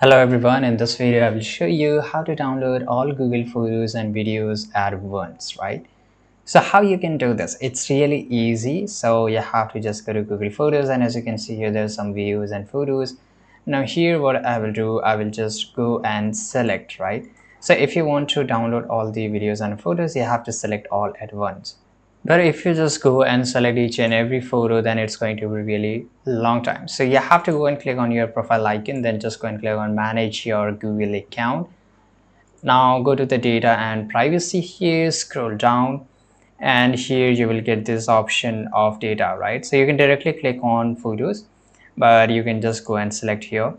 Hello everyone, in this video I will show you how to download all Google Photos and videos at once, right? So how you can do this? It's really easy. So you have to just go to Google Photos, and as you can see here, there's some videos and photos. Now here what I will do, I will just go and select, right? So if you want to download all the videos and photos, you have to select all at once. But if you just go and select each and every photo, then it's going to be really long time. So you have to go and click on your profile icon, then just go and click on manage your Google account. Now go to the data and privacy here, scroll down, and here you will get this option of data, right? So you can directly click on photos, but you can just go and select here.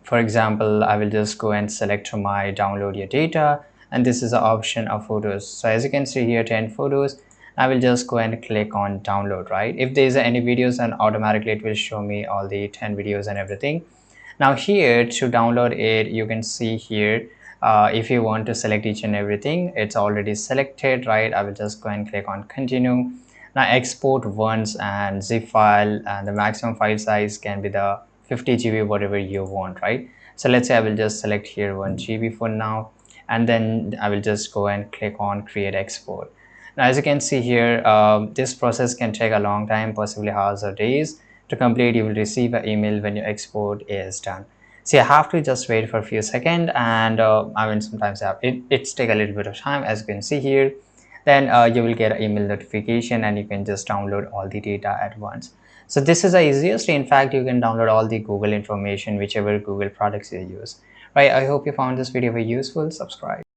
For example, I will just go and select my download your data, and this is the option of photos. So as you can see here, 10 photos. I will just go and click on download, right? If there's any videos, then automatically it will show me all the 10 videos and everything. Now here to download it, you can see here, if you want to select each and everything, it's already selected, right? I will just go and click on continue. Now export once and zip file, and the maximum file size can be the 50 GB, whatever you want, right? So let's say I will just select here 1 GB for now, and then I will just go and click on create export. Now as you can see here, this process can take a long time, possibly hours or days to complete. You will receive an email when your export is done. So you have to just wait for a few seconds, and I mean sometimes it's take a little bit of time, as you can see here. Then you will get an email notification, and you can just download all the data at once. So this is the easiest. In fact, you can download all the Google information, whichever Google products you use, right? I hope you found this video very useful. Subscribe.